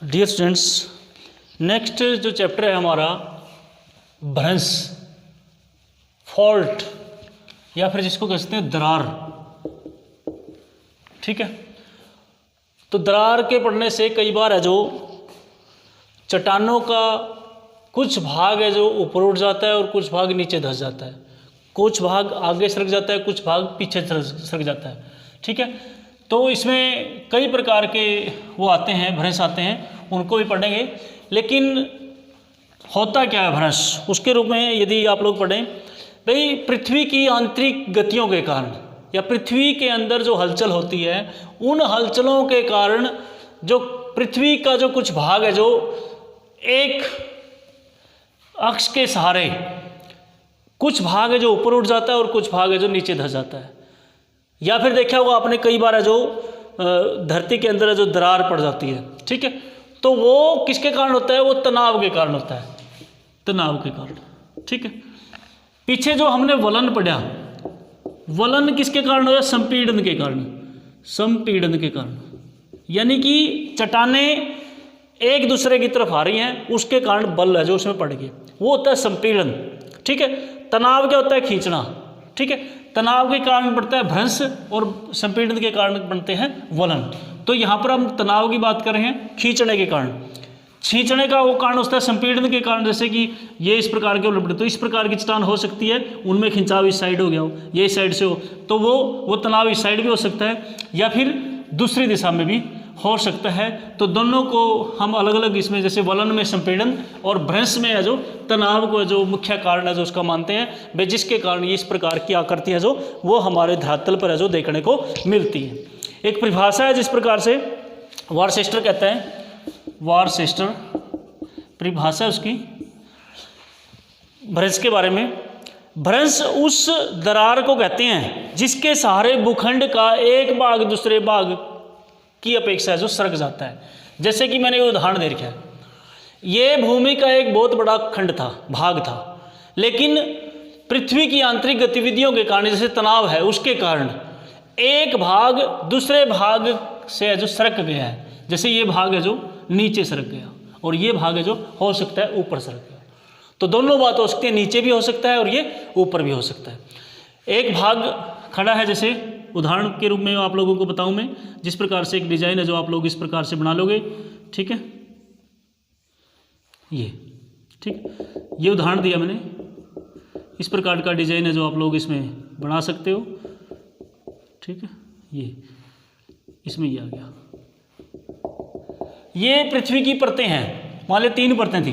Dear students, next जो chapter है हमारा भ्रंश, फॉल्ट या फिर जिसको कहते हैं दरार। ठीक है, तो दरार के पढ़ने से कई बार है जो चट्टानों का कुछ भाग है जो ऊपर उठ जाता है और कुछ भाग नीचे धंस जाता है, कुछ भाग आगे सरक जाता है, कुछ भाग पीछे सरक जाता है। ठीक है, तो इसमें कई प्रकार के वो आते हैं, भ्रंश आते हैं, उनको भी पढ़ेंगे। लेकिन होता क्या है भ्रंश, उसके रूप में यदि आप लोग पढ़ें, भाई पृथ्वी की आंतरिक गतियों के कारण या पृथ्वी के अंदर जो हलचल होती है, उन हलचलों के कारण जो पृथ्वी का जो कुछ भाग है जो एक अक्ष के सहारे, कुछ भाग है जो ऊपर उठ जाता है और कुछ भाग है जो नीचे धंस जाता है। या फिर देखा होगा आपने कई बार है जो धरती के अंदर है जो दरार पड़ जाती है। ठीक है, तो वो किसके कारण होता है? वो तनाव के कारण होता है, तनाव के कारण। ठीक है, पीछे जो हमने वलन पढ़ा, वलन किसके कारण होता है? संपीड़न के कारण, संपीड़न के कारण। यानी कि चट्टानें एक दूसरे की तरफ आ रही हैं, उसके कारण बल है जो उसमें पड़ गए, वो होता है संपीड़न। ठीक है, तनाव क्या होता है? खींचना। ठीक है, तनाव के कारण बढ़ता है भ्रंश और संपीड़न के कारण बनते हैं वलन। तो यहाँ पर हम तनाव की बात कर रहे हैं, खींचने के कारण। खींचने का वो कारण होता है संपीड़न के कारण, जैसे कि ये इस प्रकार के उलट, तो इस प्रकार की चट्टान हो सकती है, उनमें खिंचाव इस साइड हो गया हो, ये इस साइड से हो, तो वो तनाव इस साइड भी हो सकता है या फिर दूसरी दिशा में भी हो सकता है। तो दोनों को हम अलग अलग इसमें, जैसे वलन में संपीड़न और भ्रंश में है जो तनाव को जो मुख्य कारण है जो उसका मानते हैं वे, जिसके कारण ये इस प्रकार की आकृति है जो वो हमारे धरातल पर है जो देखने को मिलती है। एक परिभाषा है जिस प्रकार से वारचेस्टर कहता है, वारचेस्टर परिभाषा उसकी भ्रंश के बारे में। भ्रंश उस दरार को कहते हैं जिसके सहारे भूखंड का एक भाग दूसरे भाग की अपेक्षा जो सरक जाता है। जैसे कि मैंने उदाहरण दे रखा है, ये भूमि का एक बहुत बड़ा खंड था, भाग था, लेकिन पृथ्वी की आंतरिक गतिविधियों के कारण, जैसे तनाव है, उसके कारण एक भाग दूसरे भाग से जो सरक गया है। जैसे ये भाग है जो नीचे सरक गया और ये भाग है जो हो सकता है ऊपर सरक गया। तो दोनों बात हो सकती है, नीचे भी हो सकता है और ये ऊपर भी हो सकता है। एक भाग खड़ा है, जैसे उदाहरण के रूप में आप लोगों को बताऊं मैं, जिस प्रकार से एक डिजाइन है जो आप लोग इस प्रकार से बना लोगे। ठीक है, ये ठीक, ये उदाहरण दिया मैंने, इस प्रकार का डिजाइन है जो आप लोग इसमें बना सकते हो। ठीक है, ये इसमें ये आ गया। ये पृथ्वी की परतें हैं, मान ले 3 परतें थी,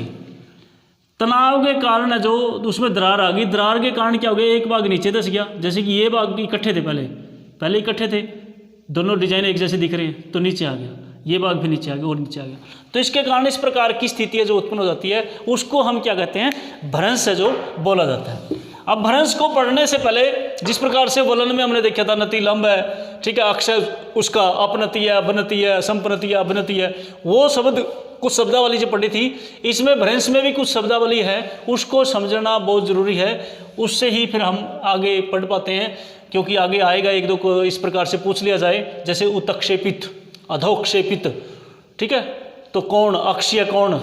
तनाव के कारण है जो उसमें दरार आ गई। दरार के कारण क्या हो गया? एक भाग नीचे धंस गया, जैसे कि ये भाग इकट्ठे थे, पहले इकट्ठे थे, दोनों डिजाइन एक जैसे दिख रहे हैं, तो नीचे आ गया, ये भाग भी नीचे आ गया और नीचे आ गया। तो इसके कारण इस प्रकार की स्थिति है जो उत्पन्न हो जाती है, उसको हम क्या कहते हैं? भ्रंश है जो बोला जाता है। अब भ्रंश को पढ़ने से पहले, जिस प्रकार से वलन में हमने देखा था, नति लंब है, ठीक है, अक्षर उसका अपनति है, अवनति है, संपनति है, अवनति है, वो शब्द कुछ शब्दावली जो पढ़ी थी, इसमें भ्रंश में भी कुछ शब्दावली है, उसको समझना बहुत ज़रूरी है। उससे ही फिर हम आगे पढ़ पाते हैं, क्योंकि आगे आएगा एक दो को इस प्रकार से पूछ लिया जाए, जैसे उत्क्षेपित, अधोक्षेपित। ठीक है, तो कौन, अक्षीय कौन,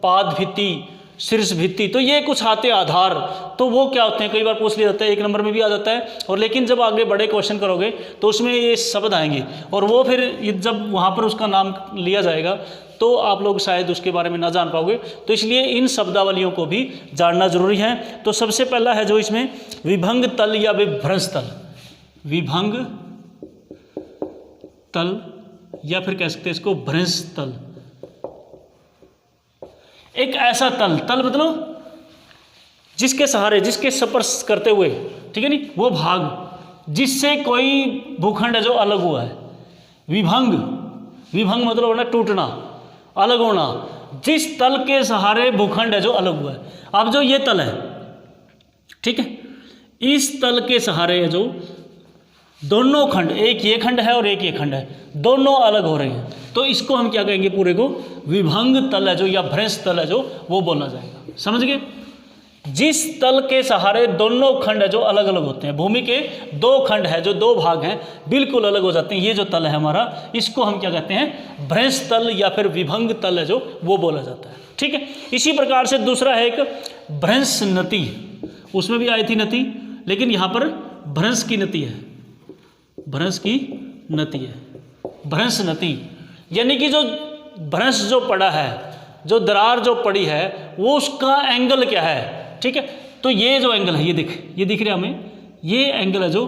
पाद भित्ति, शीर्ष भित्ति, तो ये कुछ आते आधार, तो वो क्या होते हैं, कई बार पूछ लिया जाता है, 1 नंबर में भी आ जाता है। और लेकिन जब आगे बड़े क्वेश्चन करोगे तो उसमें ये शब्द आएंगे, और वो फिर जब वहाँ पर उसका नाम लिया जाएगा तो आप लोग शायद उसके बारे में ना जान पाओगे। तो इसलिए इन शब्दावलियों को भी जानना जरूरी है। तो सबसे पहला है जो इसमें विभंग तल या विभ्रंश तल, विभंग तल या फिर कह सकते हैं इसको भ्रंश तल। एक ऐसा तल, तल मतलब जिसके सहारे, जिसके स्पर्श करते हुए, ठीक है नहीं, वो भाग जिससे कोई भूखंड है जो अलग हुआ है। विभंग, विभंग मतलब होना टूटना, अलग होना, जिस तल के सहारे भूखंड है जो अलग हुआ है। अब जो ये तल है, ठीक है, इस तल के सहारे है जो दोनों खंड, एक ये खंड है और एक ये खंड है, दोनों अलग हो रहे हैं, तो इसको हम क्या कहेंगे? पूरे को विभंग तल है जो या भ्रंश तल है जो वो बोला जाएगा। समझ गए? जिस तल के सहारे दोनों खंड है जो अलग अलग होते हैं, भूमि के दो खंड है जो दो भाग हैं बिल्कुल अलग हो जाते हैं, ये जो तल है हमारा, इसको हम क्या कहते हैं, भ्रंश तल या फिर विभंग तल है जो वो बोला जाता है। ठीक है। इसी प्रकार से दूसरा है एक भ्रंश नति, उसमें भी आई थी नति, लेकिन यहाँ पर भ्रंश की नति है, भ्रंश की नति है, भ्रंश नति, यानी कि जो भ्रंश जो पड़ा है, जो दरार जो पड़ी है, वो उसका एंगल क्या है। ठीक है। तो ये जो एंगल है, ये दिख रहा है हमें, ये एंगल है जो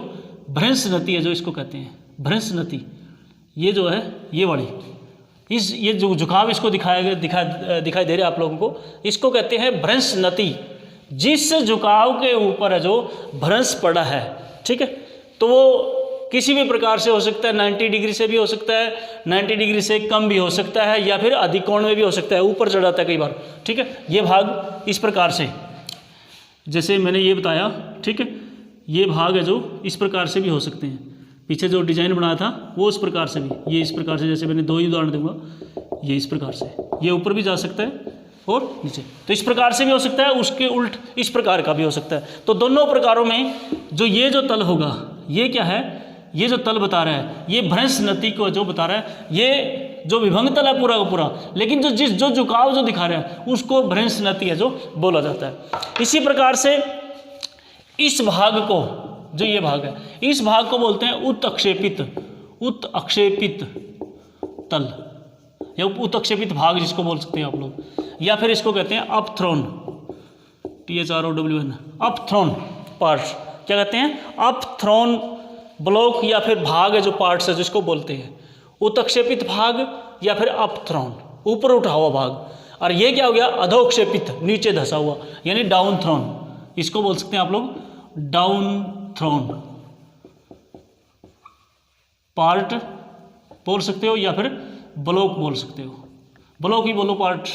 भ्रंश नति है, जो इसको कहते हैं भ्रंश नति। ये जो है ये वाली, ये जो झुकाव इसको दिखाई दे रहा है आप लोगों को, इसको कहते हैं भ्रंश नति। जिस झुकाव के ऊपर है जो भ्रंश पड़ा है, ठीक है, तो वो किसी भी प्रकार से हो सकता है, 90 डिग्री से भी हो सकता है, 90 डिग्री से कम भी हो सकता है, या फिर अधिक कोण में भी हो सकता है, ऊपर चढ़ जाता है कई बार। ठीक है। ये भाग इस प्रकार से, जैसे मैंने ये बताया, ठीक है, ये भाग है जो इस प्रकार से भी हो सकते हैं, पीछे जो डिजाइन बनाया था वो इस प्रकार से भी, ये इस प्रकार से, जैसे मैंने दो ही उदाहरण दूंगा, ये इस प्रकार से, ये ऊपर भी जा सकता है और नीचे, तो इस प्रकार से भी हो सकता है, उसके उल्ट इस प्रकार का भी हो सकता है। तो दोनों प्रकारों में जो ये जो तल होगा, ये क्या है, ये जो तल बता रहा है, ये भ्रंश नति को जो बता रहा है, ये जो विभंग तल है पूरा का पूरा, लेकिन जो झुकाव जो दिखा रहा है उसको भ्रंश नति है जो बोला जाता है। इसी प्रकार से इस भाग को, जो ये भाग है, इस भाग को बोलते हैं उत्क्षेपित तल या उत्क्षेपित भाग, जिसको बोल सकते हैं आप लोग, या फिर इसको कहते हैं अपथ्रोन, THROWN, अपथ्रोन पार्ट, क्या कहते हैं, अपथ्रोन ब्लॉक या फिर भाग है जो पार्ट्स है जिसको बोलते हैं उत्क्षेपित भाग या फिर अपथ्रोन, ऊपर उठा हुआ भाग। और ये क्या हो गया, अधोक्षेपित, नीचे धसा हुआ, यानी डाउन थ्रोन, इसको बोल सकते हैं आप लोग डाउन थ्रोन पार्ट बोल सकते हो, या फिर ब्लॉक बोल सकते हो, ब्लॉक ही बोलो, पार्ट,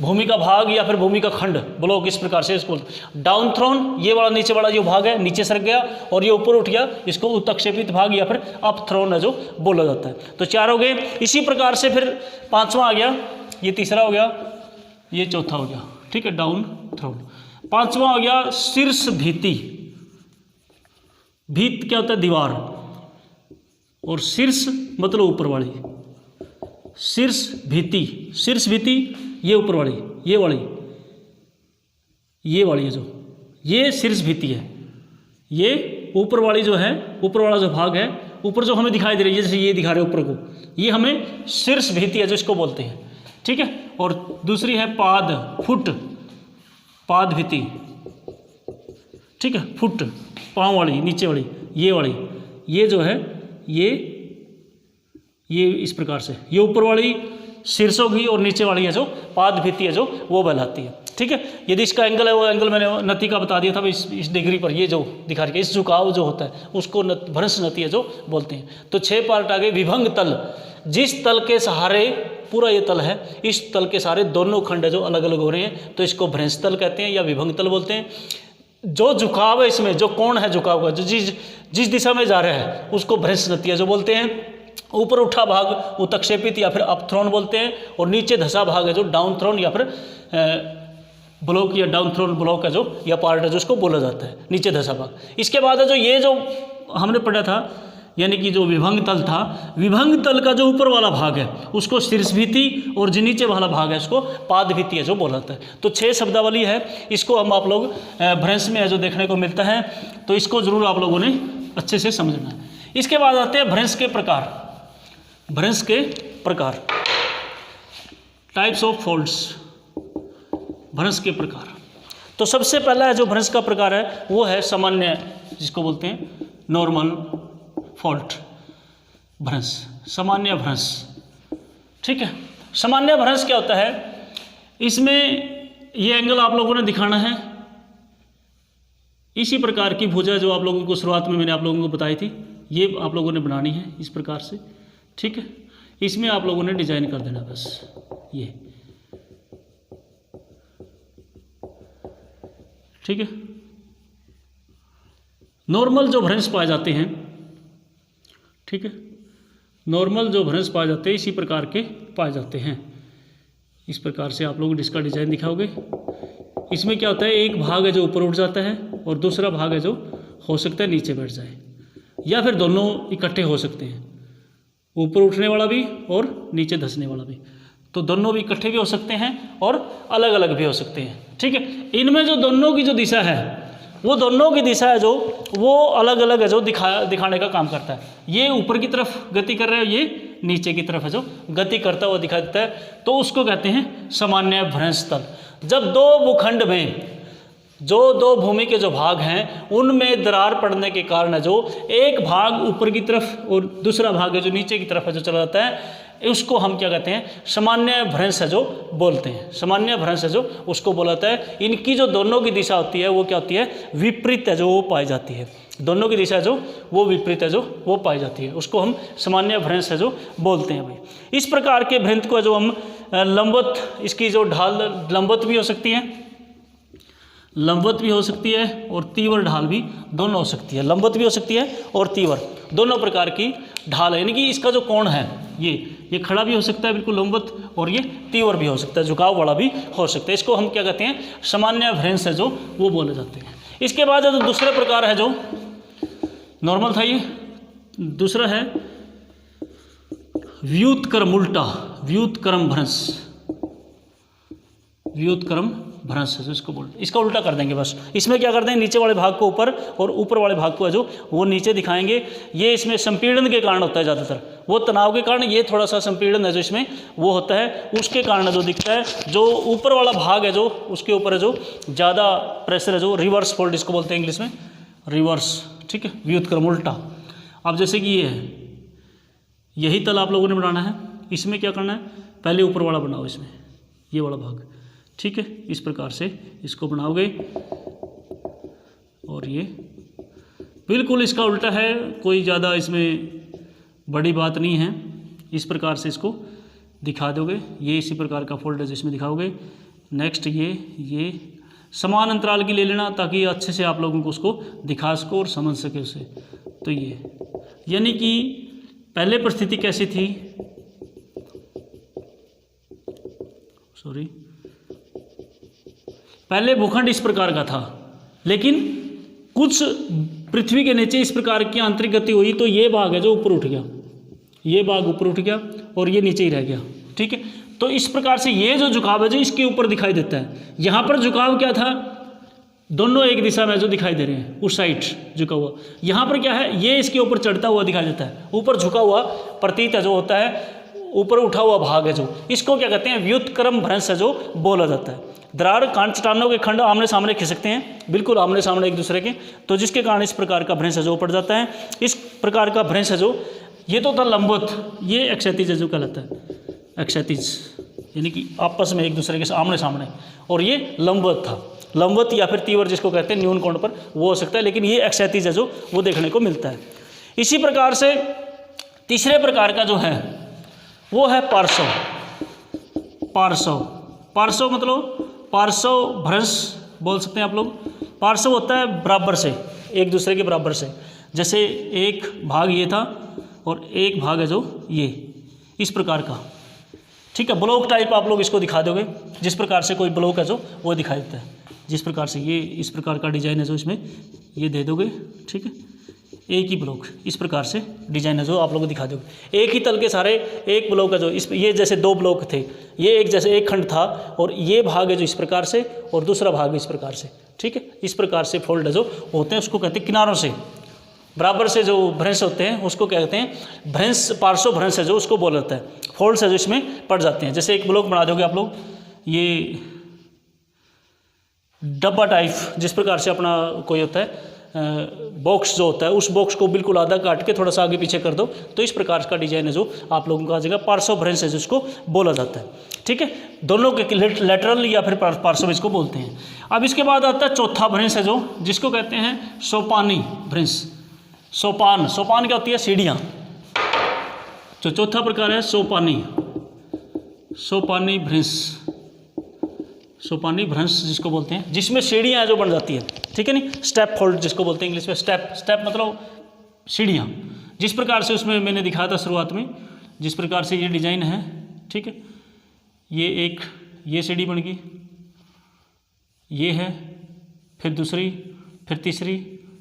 भूमि का भाग या फिर भूमि का खंड, ब्लॉक, इस प्रकार से इसको डाउन थ्रोन, ये वाला नीचे वाला जो भाग है नीचे सरक गया और ये ऊपर उठ गया, इसको उत्क्षेपित भाग या फिर अप थ्रोन है जो बोला जाता है। तो चार हो गए। इसी प्रकार से फिर पांचवा आ गया, ये तीसरा हो गया, ये चौथा हो गया, ठीक है, डाउन थ्रोन। पांचवा हो गया शीर्ष भीति। भीत क्या होता है, दीवार, और शीर्ष मतलब ऊपर वाली, शीर्ष भीति, शीर्ष भीति ये ऊपर वाली, ये वाली है जो, ये शीर्ष भीति है, ये ऊपर वाली जो है, ऊपर वाला जो भाग है, ऊपर जो हमें दिखाई दे रही है, जैसे ये दिखा रहे ऊपर को, ये हमें शीर्ष भीति है जो इसको बोलते हैं, ठीक है। और दूसरी है पाद, फुट, पाद भीति, ठीक है, फुट, पाँव वाली, नीचे वाली, ये जो है ये इस प्रकार से, ये ऊपर वाली शीर्ष होगी और नीचे वाली है जो पाद भीति है जो वो बहलाती है, ठीक है। यदि इसका एंगल है, वो एंगल मैंने नति का बता दिया था, इस डिग्री पर ये जो दिखा रही है, इस झुकाव जो होता है उसको भ्रंश नति है जो बोलते हैं। तो 6 पार्ट आ गए। विभंग तल, जिस तल के सहारे, पूरा ये तल है, इस तल के सहारे दोनों खंड है जो अलग अलग हो रहे हैं, तो इसको भ्रंश तल कहते हैं या विभंग तल बोलते हैं। जो झुकाव है इसमें, जो कोण है झुकाव का, जो जिस दिशा में जा रहा है उसको भ्रंश नति है जो बोलते हैं। ऊपर उठा भाग उत्क्षेपित या फिर अपथ्रोन बोलते हैं, और नीचे धसा भाग है जो डाउन थ्रोन या फिर ब्लॉक या डाउन थ्रोन ब्लॉक है जो, या पार्ट है जो उसको बोला जाता है, नीचे धसा भाग। इसके बाद है जो ये जो हमने पढ़ा था, यानी कि जो विभंग तल था, विभंग तल का जो ऊपर वाला भाग है उसको शीर्ष भीति, और जो नीचे वाला भाग है उसको पाद भीति है जो बोला जाता है। तो 6 शब्दावली है, इसको हम आप लोग भ्रंश में है जो देखने को मिलता है, तो इसको जरूर आप लोगों ने अच्छे से समझना है। इसके बाद आते हैं भ्रंश के प्रकार। भ्रंश के प्रकार, टाइप्स ऑफ फॉल्ट्स, भ्रंश के प्रकार। तो सबसे पहला है जो भ्रंश का प्रकार है वो है सामान्य, जिसको बोलते हैं नॉर्मल फॉल्ट भ्रंश, सामान्य भ्रंश, ठीक है। सामान्य भ्रंश क्या होता है, इसमें ये एंगल आप लोगों ने दिखाना है, इसी प्रकार की भुजा जो आप लोगों को शुरुआत में मैंने आप लोगों को बताई थी, ये आप लोगों ने बनानी है इस प्रकार से, ठीक है। इसमें आप लोगों ने डिजाइन कर देना बस, ये, ठीक है। नॉर्मल जो भ्रंश पाए जाते हैं, ठीक है, नॉर्मल जो भ्रंश पाए जाते हैं इसी प्रकार के पाए जाते हैं। इस प्रकार से आप लोग इसका डिजाइन दिखाओगे, इसमें क्या होता है, एक भाग है जो ऊपर उठ जाता है और दूसरा भाग है जो हो सकता है नीचे बैठ जाए, या फिर दोनों इकट्ठे हो सकते हैं, ऊपर उठने वाला भी और नीचे धंसने वाला भी। तो दोनों भी इकट्ठे भी हो सकते हैं और अलग अलग भी हो सकते हैं। ठीक है, इनमें जो दोनों की जो दिशा है, वो दोनों की दिशा है जो वो अलग अलग है जो दिखाने का काम करता है। ये ऊपर की तरफ गति कर रहा है, ये नीचे की तरफ है जो गति करता हुआ दिखाई देता है, तो उसको कहते हैं सामान्य भ्रंश तल। जब दो भूखंड में जो दो भूमि के जो भाग हैं उनमें दरार पड़ने के कारण है जो एक भाग ऊपर की तरफ और दूसरा भाग है जो नीचे की तरफ है जो चला जाता है, उसको हम क्या कहते हैं, सामान्य भ्रंश है जो बोलते हैं। सामान्य भ्रंश है जो उसको बोला जाता है। इनकी जो दोनों की दिशा होती है वो क्या होती है, विपरीत है जो वो पाई जाती है। दोनों की दिशा जो वो विपरीत है जो वो पाई जाती है, उसको हम सामान्य भ्रंश है जो बोलते हैं भाई। इस प्रकार के भ्रंश को जो हम लंबवत, इसकी जो ढाल लंबवत भी हो सकती है, लंबवत भी हो सकती है और तीव्र ढाल भी दोनों हो सकती है। लंबवत भी हो सकती है और तीव्र, दोनों प्रकार की ढाल है। यानी कि इसका जो कोण है ये खड़ा भी हो सकता है बिल्कुल लंबवत, और ये तीव्र भी हो सकता है, झुकाव वाला भी हो सकता है। इसको हम क्या कहते हैं, सामान्य भ्रंश है जो वो बोले जाते हैं। इसके बाद जो दूसरे प्रकार है जो नॉर्मल था, ये दूसरा है व्युत्क्रम उल्टा, व्युत्क्रम भ्रंश, व्युत्क्रम भ्रंश है इसको बोलते, इसका उल्टा कर देंगे बस। इसमें क्या करते हैं, नीचे वाले भाग को ऊपर और ऊपर वाले भाग को है जो वो नीचे दिखाएंगे। ये इसमें संपीड़न के कारण होता है ज़्यादातर, वो तनाव के कारण ये थोड़ा सा संपीड़न है जो इसमें वो होता है, उसके कारण जो दिखता है। जो ऊपर वाला भाग है जो उसके ऊपर है जो ज़्यादा प्रेशर है जो रिवर्स फोल्ड इसको बोलते हैं इंग्लिश में, रिवर्स। ठीक है, व्युत्क्रम उल्टा। अब जैसे कि ये है, यही तल आप लोगों ने बनाना है। इसमें क्या करना है, पहले ऊपर वाला बनाओ, इसमें ये वाला भाग। ठीक है, इस प्रकार से इसको बनाओगे और ये बिल्कुल इसका उल्टा है, कोई ज़्यादा इसमें बड़ी बात नहीं है। इस प्रकार से इसको दिखा दोगे, ये इसी प्रकार का फोल्ड है जिसमें दिखाओगे। नेक्स्ट ये समान अंतराल की ले लेना ताकि अच्छे से आप लोगों को उसको दिखा सको और समझ सके उसे। तो ये यानी कि पहले परिस्थिति कैसी थी, पहले भूखंड इस प्रकार का था, लेकिन कुछ पृथ्वी के नीचे इस प्रकार की आंतरिक गति हुई तो ये भाग है जो ऊपर उठ गया, ये भाग ऊपर उठ गया और ये नीचे ही रह गया। ठीक है, तो इस प्रकार से ये जो झुकाव है जो इसके ऊपर दिखाई देता है। यहाँ पर झुकाव क्या था, दोनों एक दिशा में जो दिखाई दे रहे हैं, उस साइड झुका हुआ। यहाँ पर क्या है, ये इसके ऊपर चढ़ता हुआ दिखाई देता है, ऊपर झुका हुआ प्रतीत है जो होता है, ऊपर उठा हुआ भाग है जो, इसको क्या कहते हैं, व्युत्क्रम भ्रंश है जो बोला जाता है। दरार कांट चट्टानों के खंड आमने सामने खिसकते हैं, बिल्कुल आमने सामने एक दूसरे के, तो जिसके कारण इस प्रकार का भ्रंश है जो पड़ जाता है। इस प्रकार का भ्रंश है जो, ये तो था लंबवत, ये क्षैतिज है जो कहलाता है, क्षैतिज यानी कि आपस में एक दूसरे के आमने सामने, और ये लंबवत था। लंबवत या फिर तीव्र जिसको कहते हैं न्यून कोण पर वो हो सकता है, लेकिन ये क्षैतिज है जो वो देखने को मिलता है। इसी प्रकार से तीसरे प्रकार का जो है वो है पार्श्व। पार्श्व, पार्श्व मतलब पार्श्व भ्रंश बोल सकते हैं आप लोग। पार्श्व होता है बराबर से, एक दूसरे के बराबर से, जैसे एक भाग ये था और एक भाग है जो ये, इस प्रकार का। ठीक है, ब्लॉक टाइप आप लोग इसको दिखा दोगे, जिस प्रकार से कोई ब्लॉक है जो वो दिखाई देता है, जिस प्रकार से ये इस प्रकार का डिजाइन है जो इसमें ये दे दोगे। ठीक है, एक ही ब्लॉक इस प्रकार से डिजाइन है जो आप लोग को दिखा दोगे। एक ही तल के सारे एक ब्लॉक है जो इस, ये जैसे दो ब्लॉक थे, ये एक जैसे एक खंड था और ये भाग है जो इस प्रकार से और दूसरा भाग इस प्रकार से। ठीक है, इस प्रकार से फोल्ड है जो होते हैं उसको कहते हैं किनारों से बराबर से जो भ्रंश होते हैं उसको कहते हैं भ्रंश। पार्श्व भ्रंश है जो उसको बोला जाता है, फोल्ड्स है जो इसमें पड़ जाते हैं। जैसे एक ब्लॉक बना दोगे आप लोग, ये डब्बा टाइप जिस प्रकार से अपना कोई होता है बॉक्स जो होता है, उस बॉक्स को बिल्कुल आधा काट के थोड़ा सा आगे पीछे कर दो तो इस प्रकार का डिजाइन है जो आप लोगों को आ जाएगा। पार्श्व भ्रंश है जिसको बोला जाता है। ठीक है, दोनों के लेटरल या फिर पार्श्व इसको बोलते हैं। अब इसके बाद आता है चौथा भ्रंश है जो जिसको कहते हैं सोपानी भ्रंश। सोपान, सोपान क्या होती है, सीढ़ियाँ। जो चौथा प्रकार है सोपानी, सोपानी भ्रंश, सोपानी भ्रंश जिसको बोलते हैं, जिसमें सीढ़ियाँ जो बन जाती है। ठीक है नहीं, स्टेप फोल्ड जिसको बोलते हैं इंग्लिश में। स्टेप, स्टेप मतलब सीढ़ियाँ, जिस प्रकार से उसमें मैंने दिखाया था शुरुआत में, जिस प्रकार से ये डिजाइन है। ठीक है, ये एक ये सीढ़ी बन गई, ये है, फिर दूसरी, फिर तीसरी,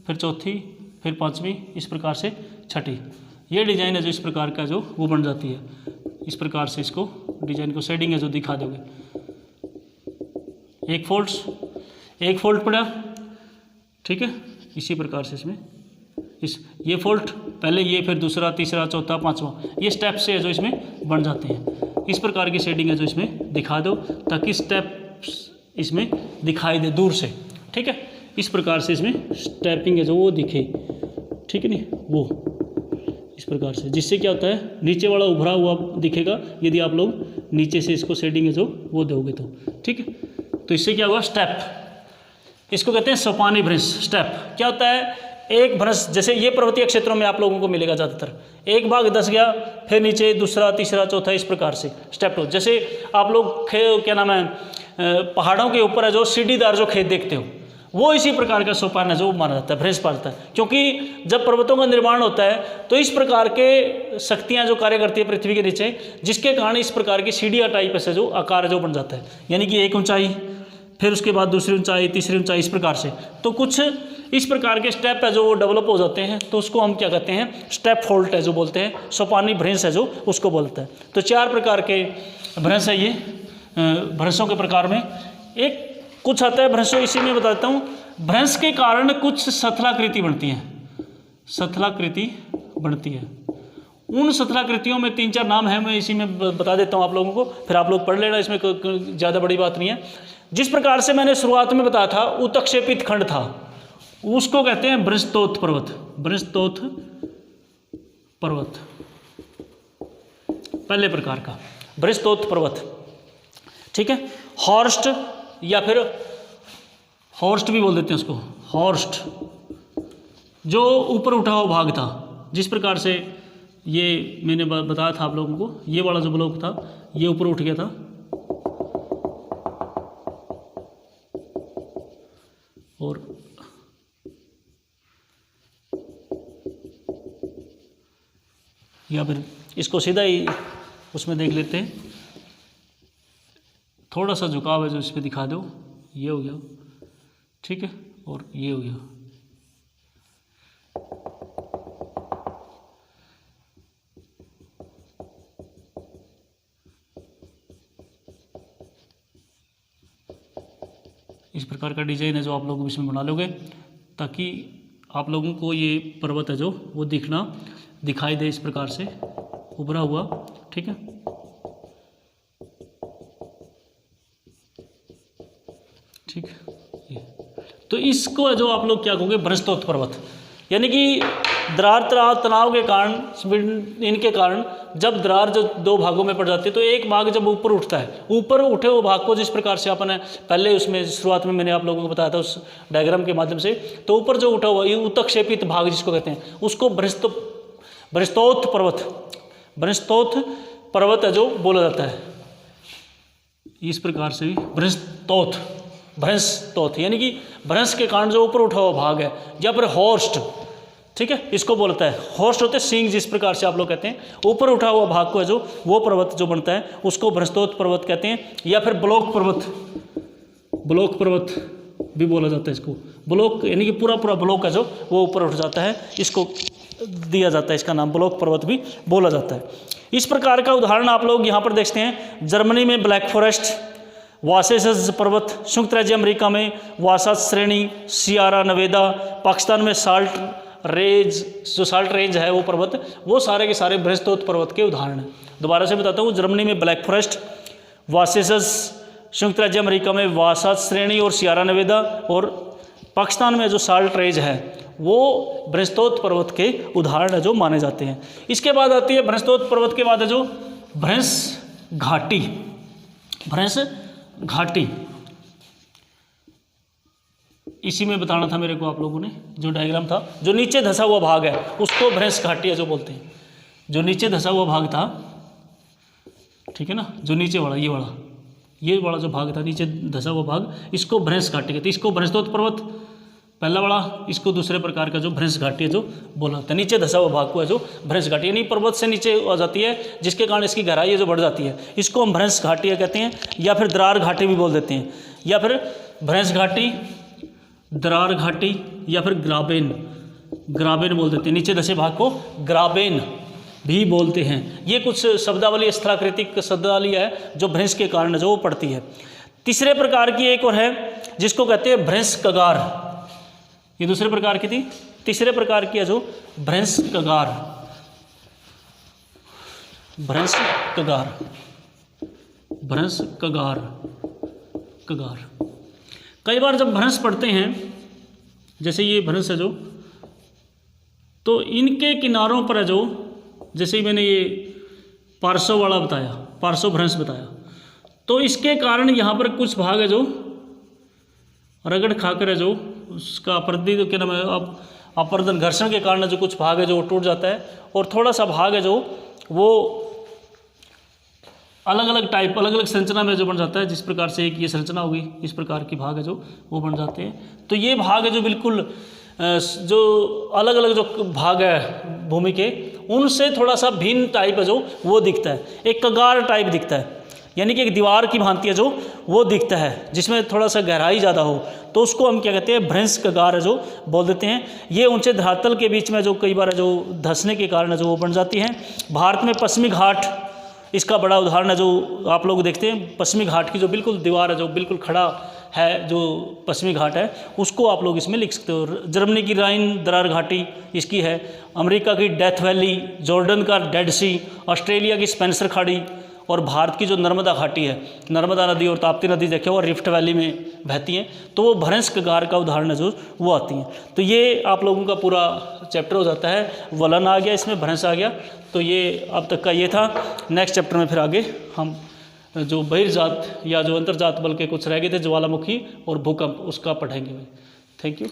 फिर चौथी, फिर पांचवी, इस प्रकार से छठी। ये डिज़ाइन है जो इस प्रकार का जो वो बन जाती है। इस प्रकार से इसको डिज़ाइन को शेडिंग है जो दिखा दोगे। एक फोल्ड पड़ा, ठीक है। इसी प्रकार से इसमें ये फोल्ड पहले, ये फिर दूसरा, तीसरा, चौथा, पांचवा, ये स्टेप से है जो इसमें बन जाते हैं। इस प्रकार की शेडिंग है जो इसमें दिखा दो ताकि स्टेप्स इसमें दिखाई दे दूर से, ठीक है। इस प्रकार से इसमें स्टेपिंग है जो वो दिखे, ठीक है नहीं, वो इस प्रकार से, जिससे क्या होता है नीचे वाला उभरा हुआ दिखेगा यदि आप लोग नीचे से इसको शेडिंग है जो वो दोगे तो, ठीक है। तो इससे क्या हुआ, स्टेप, इसको कहते हैं सोपानी भ्रंश। स्टेप क्या होता है, एक भ्रंश, जैसे ये पर्वतीय क्षेत्रों में आप लोगों को मिलेगा ज़्यादातर, एक भाग धंस गया, फिर नीचे दूसरा, तीसरा, चौथा, इस प्रकार से स्टेप टू। जैसे आप लोग क्या नाम है, पहाड़ों के ऊपर है जो सीढ़ीदार जो खेत देखते हो, वो इसी प्रकार का सोपान है जो माना जाता है, भ्रंश पाता है। क्योंकि जब पर्वतों का निर्माण होता है तो इस प्रकार के शक्तियाँ जो कार्य करती है पृथ्वी के नीचे, जिसके कारण इस प्रकार की सीढ़ियाँ टाइप से जो आकार जो बन जाता है, यानी कि एक ऊंचाई, फिर उसके बाद दूसरी ऊंचाई, तीसरी ऊंचाई, इस प्रकार से। तो कुछ इस प्रकार के स्टेप है जो वो डेवलप हो जाते हैं, तो उसको हम क्या कहते हैं, स्टेप फोल्ट है जो बोलते हैं, सोपानी भ्रंश है जो उसको बोलते हैं। तो 4 प्रकार के भ्रंश है ये, भ्रंशों के प्रकार में एक कुछ आता है भ्रंशों, इसी में बताता हूँ। भ्रंश के कारण कुछ शथलाकृति बनती है, शथलाकृति बनती है। उन शथलाकृतियों में 3-4 नाम है, मैं इसी में बता देता हूँ आप लोगों को, फिर आप लोग पढ़ लेना, इसमें ज़्यादा बड़ी बात नहीं है। जिस प्रकार से मैंने शुरुआत में बताया था उत्क्षेपित खंड था, उसको कहते हैं बृहस्तोथ पर्वत, बृहस्तोथ पर्वत, पहले प्रकार का बृहस्तोथ पर्वत, ठीक है। हॉर्स्ट या फिर हॉर्स्ट भी बोल देते हैं उसको, हॉर्स्ट, जो ऊपर उठा हुआ भाग था, जिस प्रकार से ये मैंने बताया था आप लोगों को, ये वाला जो ब्लॉक था ये ऊपर उठ गया था, और या फिर इसको सीधा ही उसमें देख लेते हैं, थोड़ा सा झुकाव है जो इस पर दिखा दो, ये हो गया, ठीक है, और ये हो गया। इस प्रकार का डिजाइन है जो आप लोग इसमें बना लोगे ताकि आप लोगों को ये पर्वत है जो वो दिखाई दे इस प्रकार से उभरा हुआ, ठीक है। ठीक है, तो इसको जो आप लोग क्या कहोगे, बृहस्तोथ पर्वत, यानी कि दरार तनाव के कारण, इनके कारण जब दरार जो 2 भागों में पड़ जाती है तो एक भाग जब ऊपर उठता है, ऊपर उठे हुए भाग को जिस प्रकार से अपन पहले उसमें शुरुआत में मैंने आप लोगों को बताया था उस डायग्राम के माध्यम से, तो ऊपर जो उठा हुआ ये उत्क्षेपित भाग जिसको कहते हैं, उसको बृहस्तोथ पर्वत है जो बोला जाता है। इस प्रकार से बृहस्तोथ यानी कि भ्रंश के कारण जो ऊपर उठा हुआ भाग है, या फिर हॉर्स्ट, ठीक है, इसको बोलता है। हॉर्स्ट होते हैं सींग, जिस प्रकार से आप लोग कहते हैं, ऊपर उठा हुआ भाग को है जो वो पर्वत जो बनता है उसको बृहस्तोथ पर्वत कहते हैं, या फिर ब्लॉक पर्वत भी बोला जाता है इसको। ब्लॉक यानी कि पूरा ब्लॉक है जो वो ऊपर उठ जाता है, इसको दिया जाता है, इसका नाम ब्लॉक पर्वत भी बोला जाता है। इस प्रकार का उदाहरण आप लोग यहाँ पर देखते हैं, जर्मनी में ब्लैक फॉरेस्ट, वासेसस पर्वत, संयुक्त राज्य अमेरिका में वासास श्रेणी, सियारा नवेदा, पाकिस्तान में साल्ट रेंज है वो पर्वत, वो सारे के सारे बृहस्तोथ पर्वत के उदाहरण हैं। दोबारा से बताता हूँ, जर्मनी में ब्लैक फॉरेस्ट, वासेसस, संयुक्त राज्य अमेरिका में वासास श्रेणी और सियारा नवेदा, और पाकिस्तान में जो साल्ट रेंज है वो बृहस्तोथ पर्वत के उदाहरण है जो माने जाते हैं। इसके बाद आती है बृहस्तोथ पर्वत के बाद है जो भ्रंश घाटी, इसी में बताना था मेरे को आप लोगों ने, जो डायग्राम था, जो नीचे धंसा हुआ भाग है उसको भ्रंश घाटी है जो बोलते हैं। जो नीचे धंसा हुआ भाग था, ठीक है ना, जो नीचे वाला ये वाला जो भाग था, नीचे धंसा हुआ भाग, इसको भ्रंश घाटी कहते हैं। इसको बृहस्तोथ पर्वत पहला वाला, इसको दूसरे प्रकार का जो भ्रंश घाटी है जो बोला जाता है। नीचे धंसा हुआ भाग को है जो भ्रंश घाटी, यानी पर्वत से नीचे आ जाती है, जिसके कारण इसकी गहराई है जो बढ़ जाती है, इसको हम भ्रंश घाटी कहते हैं, या फिर दरार घाटी भी बोल देते हैं, या फिर भ्रंश घाटी, दरार घाटी या फिर ग्राबेन, ग्राबेन बोल देते हैं, नीचे धसे भाग को ग्राबेन भी बोलते हैं। ये कुछ शब्दावली, स्थलाकृतिक शब्दावली है जो भ्रंश के कारण जो पड़ती है। तीसरे प्रकार की एक और है जिसको कहते हैं भ्रंश कगार, ये दूसरे प्रकार की थी। तीसरे प्रकार की है जो भ्रंश कगार, भ्रंश कगार, भ्रंश कगार, कगार। कई बार जब भ्रंश पढ़ते हैं, जैसे ये भ्रंश है जो, तो इनके किनारों पर है जो, जैसे मैंने ये पार्श्व वाला बताया, पार्श्व भ्रंश बताया, तो इसके कारण यहाँ पर कुछ भाग है जो रगड़ खाकर है जो उसका अपर्दी क्या नाम है, अब अपर्दन घर्षण के कारण जो कुछ भाग है जो टूट जाता है, और थोड़ा सा भाग है जो वो अलग अलग टाइप, अलग अलग संरचना में जो बन जाता है। जिस प्रकार से एक ये संरचना होगी, इस प्रकार की भाग है जो वो बन जाते हैं। तो ये भाग है जो बिल्कुल जो अलग अलग जो भाग है भूमि के, उनसे थोड़ा सा भिन्न टाइप है जो वो दिखता है, एक कगार टाइप दिखता है, यानी कि एक दीवार की भांति है जो वो दिखता है, जिसमें थोड़ा सा गहराई ज़्यादा हो, तो उसको हम क्या कहते हैं, भ्रंश कगार है जो बोल देते हैं। ये ऊंचे धरातल के बीच में जो कई बार है जो धंसने के कारण है जो वो बन जाती हैं। भारत में पश्चिमी घाट इसका बड़ा उदाहरण है, जो आप लोग देखते हैं पश्चिमी घाट की जो बिल्कुल दीवार है जो बिल्कुल खड़ा है, जो पश्चिमी घाट है, उसको आप लोग इसमें लिख सकते हो। जर्मनी की राइन दरार घाटी इसकी है, अमेरिका की डेथ वैली, जॉर्डन का डेड सी, ऑस्ट्रेलिया की स्पेंसर खाड़ी, और भारत की जो नर्मदा घाटी है, नर्मदा नदी और ताप्ती नदी देखे और रिफ्ट वैली में बहती हैं, तो वो भ्रंश कगार का उदाहरण है जो वो आती हैं। तो ये आप लोगों का पूरा चैप्टर हो जाता है, वलन आ गया, इसमें भ्रंश आ गया। तो ये अब तक का ये था। नेक्स्ट चैप्टर में फिर आगे हम जो बहिर्जात या जो अंतर्जात बल के कुछ रह गए थे, ज्वालामुखी और भूकंप, उसका पढ़ेंगे। Thank you.